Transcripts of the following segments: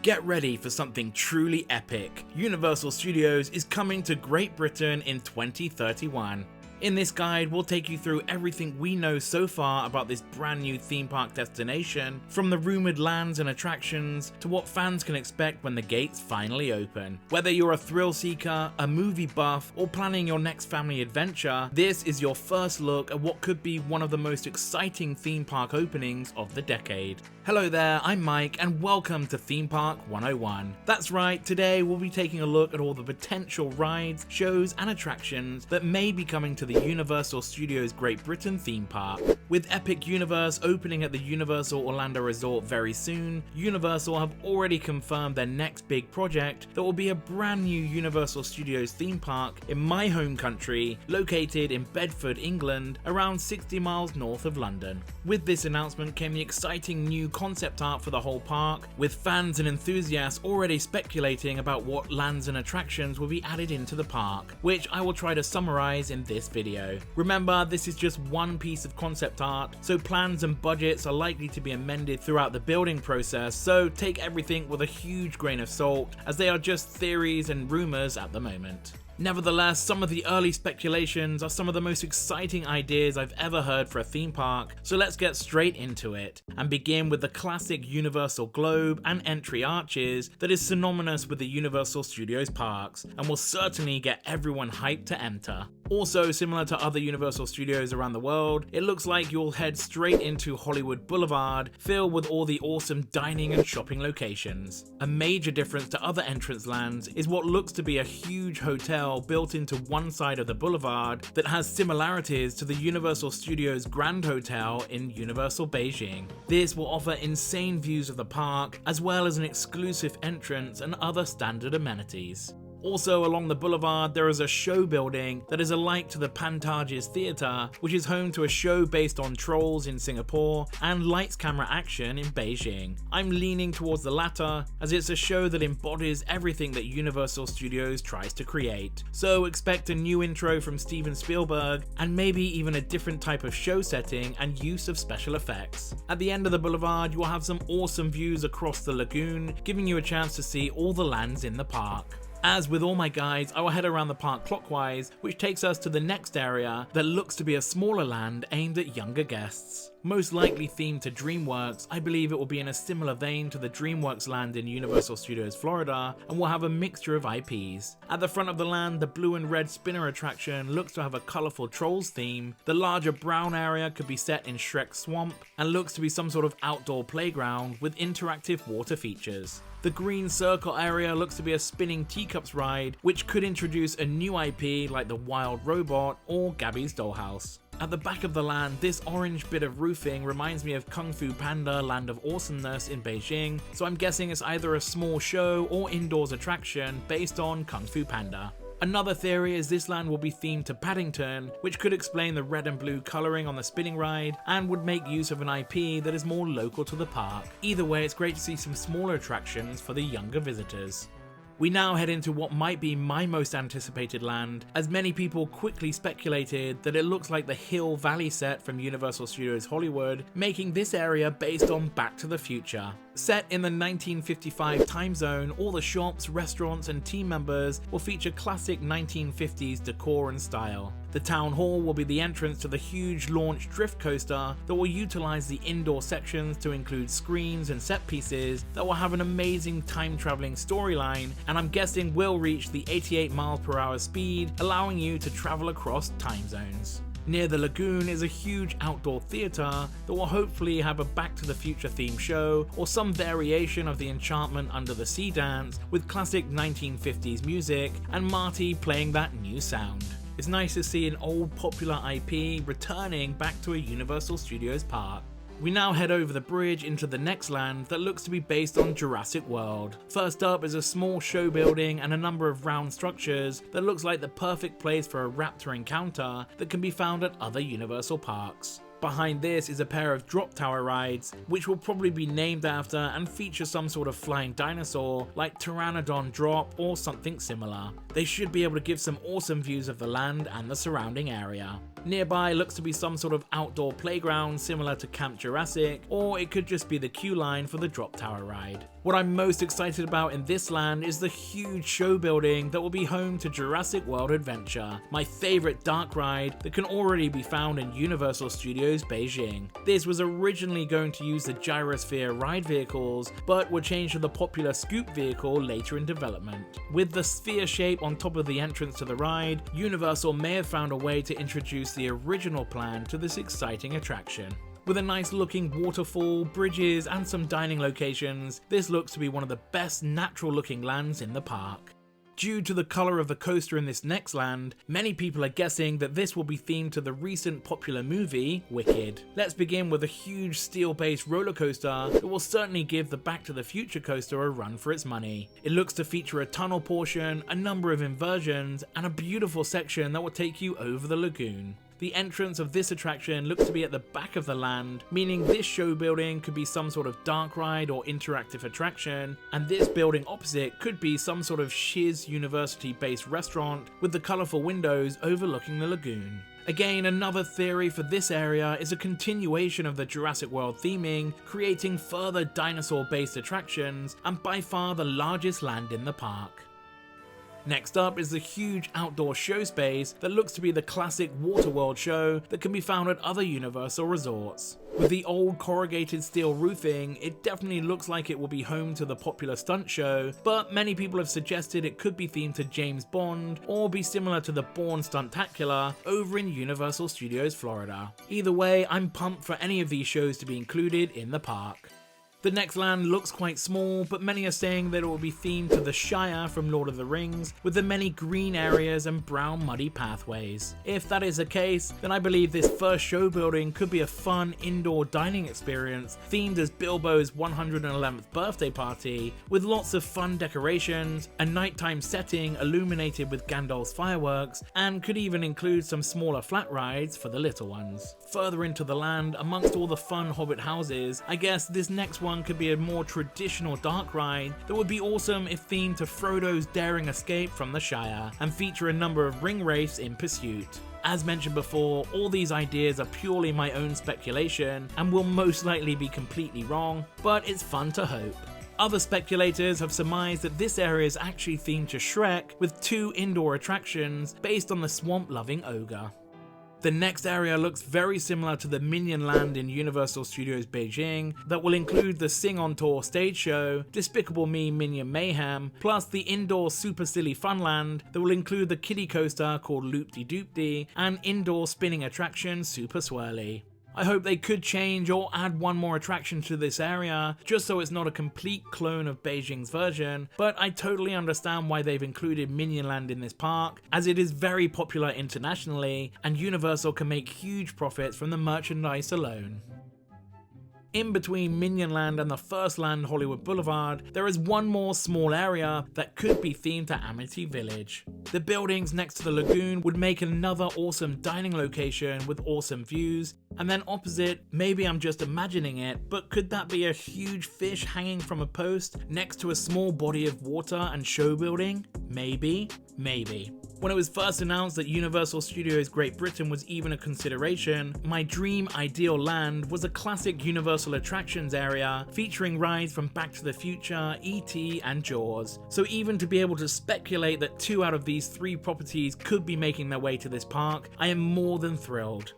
Get ready for something truly epic. Universal Studios is coming to Great Britain in 2031. In this guide, we'll take you through everything we know so far about this brand new theme park destination, from the rumoured lands and attractions to what fans can expect when the gates finally open. Whether you're a thrill seeker, a movie buff, or planning your next family adventure, this is your first look at what could be one of the most exciting theme park openings of the decade. Hello there, I'm Mike and welcome to Theme Park 101. That's right, today we'll be taking a look at all the potential rides, shows and attractions that may be coming to the Universal Studios Great Britain theme park. With Epic Universe opening at the Universal Orlando Resort very soon, Universal have already confirmed their next big project that will be a brand new Universal Studios theme park in my home country, located in Bedford, England, around 60 miles north of London. With this announcement came the exciting new concept art for the whole park, with fans and enthusiasts already speculating about what lands and attractions will be added into the park, which I will try to summarize in this video. Remember, this is just one piece of concept art, so plans and budgets are likely to be amended throughout the building process, so take everything with a huge grain of salt, as they are just theories and rumors at the moment. Nevertheless, some of the early speculations are some of the most exciting ideas I've ever heard for a theme park, so let's get straight into it, and begin with the classic Universal Globe and entry arches that is synonymous with the Universal Studios parks, and will certainly get everyone hyped to enter. Also, similar to other Universal Studios around the world, it looks like you'll head straight into Hollywood Boulevard, filled with all the awesome dining and shopping locations. A major difference to other entrance lands is what looks to be a huge hotel built into one side of the boulevard that has similarities to the Universal Studios Grand Hotel in Universal Beijing. This will offer insane views of the park, as well as an exclusive entrance and other standard amenities. Also along the boulevard, there is a show building that is alike to the Pantages Theatre, which is home to a show based on trolls in Singapore and lights camera action in Beijing. I'm leaning towards the latter, as it's a show that embodies everything that Universal Studios tries to create. So expect a new intro from Steven Spielberg, and maybe even a different type of show setting and use of special effects. At the end of the boulevard, you will have some awesome views across the lagoon, giving you a chance to see all the lands in the park. As with all my guides, I will head around the park clockwise, which takes us to the next area that looks to be a smaller land aimed at younger guests. Most likely themed to Dreamworks, I believe it will be in a similar vein to the Dreamworks land in Universal Studios Florida, and will have a mixture of IPs. At the front of the land, the blue and red spinner attraction looks to have a colourful Trolls theme, the larger brown area could be set in Shrek's swamp, and looks to be some sort of outdoor playground with interactive water features. The green circle area looks to be a spinning teacups ride, which could introduce a new IP like the Wild Robot or Gabby's Dollhouse. At the back of the land, this orange bit of roofing reminds me of Kung Fu Panda Land of Awesomeness in Beijing, so I'm guessing it's either a small show or indoors attraction based on Kung Fu Panda. Another theory is this land will be themed to Paddington, which could explain the red and blue colouring on the spinning ride and would make use of an IP that is more local to the park. Either way, it's great to see some smaller attractions for the younger visitors. We now head into what might be my most anticipated land, as many people quickly speculated that it looks like the Hill Valley set from Universal Studios Hollywood, making this area based on Back to the Future. Set in the 1955 time zone, all the shops, restaurants and team members will feature classic 1950s decor and style. The town hall will be the entrance to the huge launch drift coaster that will utilize the indoor sections to include screens and set pieces that will have an amazing time traveling storyline, and I'm guessing will reach the 88 mph speed, allowing you to travel across time zones. Near the lagoon is a huge outdoor theatre that will hopefully have a Back to the Future themed show or some variation of the Enchantment Under the Sea dance with classic 1950s music and Marty playing that new sound. It's nice to see an old popular IP returning back to a Universal Studios park. We now head over the bridge into the next land that looks to be based on Jurassic World. First up is a small show building and a number of round structures that looks like the perfect place for a raptor encounter that can be found at other Universal parks. Behind this is a pair of drop tower rides, which will probably be named after and feature some sort of flying dinosaur like Pteranodon Drop or something similar. They should be able to give some awesome views of the land and the surrounding area. Nearby looks to be some sort of outdoor playground similar to Camp Jurassic, or it could just be the queue line for the drop tower ride. What I'm most excited about in this land is the huge show building that will be home to Jurassic World Adventure, my favourite dark ride that can already be found in Universal Studios Beijing. This was originally going to use the gyrosphere ride vehicles, but were changed to the popular scoop vehicle later in development. With the sphere shape on top of the entrance to the ride, Universal may have found a way to introduce the original plan to this exciting attraction. With a nice looking waterfall, bridges and some dining locations, this looks to be one of the best natural looking lands in the park. Due to the colour of the coaster in this next land, many people are guessing that this will be themed to the recent popular movie, Wicked. Let's begin with a huge steel-based roller coaster that will certainly give the Back to the Future coaster a run for its money. It looks to feature a tunnel portion, a number of inversions, and a beautiful section that will take you over the lagoon. The entrance of this attraction looks to be at the back of the land, meaning this show building could be some sort of dark ride or interactive attraction, and this building opposite could be some sort of Shiz University-based restaurant with the colourful windows overlooking the lagoon. Again, another theory for this area is a continuation of the Jurassic World theming, creating further dinosaur-based attractions, and by far the largest land in the park. Next up is the huge outdoor show space that looks to be the classic WaterWorld Show that can be found at other Universal resorts. With the old corrugated steel roofing, it definitely looks like it will be home to the popular stunt show, but many people have suggested it could be themed to James Bond or be similar to the Bourne Stuntacular over in Universal Studios Florida. Either way, I'm pumped for any of these shows to be included in the park. The next land looks quite small, but many are saying that it will be themed to the Shire from Lord of the Rings, with the many green areas and brown muddy pathways. If that is the case, then I believe this first show building could be a fun indoor dining experience themed as Bilbo's 111th birthday party, with lots of fun decorations, a nighttime setting illuminated with Gandalf's fireworks, and could even include some smaller flat rides for the little ones. Further into the land, amongst all the fun Hobbit houses, I guess this next one could be a more traditional dark ride that would be awesome if themed to Frodo's daring escape from the Shire and feature a number of ring wraiths in pursuit. As mentioned before, all these ideas are purely my own speculation and will most likely be completely wrong, but it's fun to hope. Other speculators have surmised that this area is actually themed to Shrek, with 2 indoor attractions based on the swamp-loving ogre. The next area looks very similar to the Minion Land in Universal Studios Beijing that will include the Sing On Tour stage show, Despicable Me Minion Mayhem, plus the indoor Super Silly Funland that will include the kiddie coaster called Loop-de-Doop-de and indoor spinning attraction Super Swirly. I hope they could change or add one more attraction to this area, just so it's not a complete clone of Beijing's version, but I totally understand why they've included Minion Land in this park, as it is very popular internationally, and Universal can make huge profits from the merchandise alone. In between Minion Land and the first land, Hollywood Boulevard, there is one more small area that could be themed to Amity Village. The buildings next to the lagoon would make another awesome dining location with awesome views, and then opposite, maybe I'm just imagining it, but could that be a huge fish hanging from a post next to a small body of water and show building? Maybe. When it was first announced that Universal Studios Great Britain was even a consideration, my dream ideal land was a classic Universal attractions area featuring rides from Back to the Future, E.T. and Jaws. So even to be able to speculate that 2 out of these 3 properties could be making their way to this park, I am more than thrilled.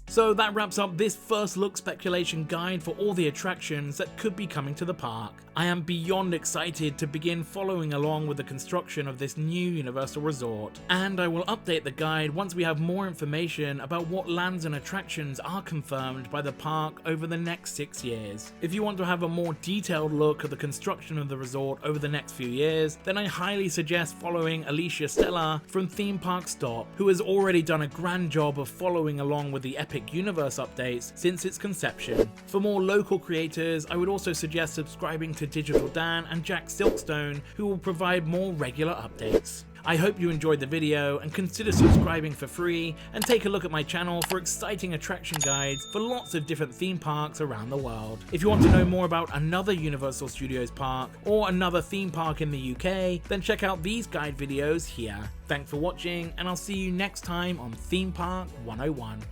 So that wraps up this first look speculation guide for all the attractions that could be coming to the park. I am beyond excited to begin following along with the construction of this new Universal resort, and I will update the guide once we have more information about what lands and attractions are confirmed by the park over the next 6 years. If you want to have a more detailed look at the construction of the resort over the next few years, then I highly suggest following Alicia Stella from Theme Park Stop, who has already done a grand job of following along with the Epic Universe updates since its conception. For more local creators, I would also suggest subscribing to Digital Dan and Jack Silkstone, who will provide more regular updates. I hope you enjoyed the video and consider subscribing for free, and take a look at my channel for exciting attraction guides for lots of different theme parks around the world. If you want to know more about another Universal Studios park or another theme park in the UK, then check out these guide videos here. Thanks for watching, and I'll see you next time on Theme Park 101.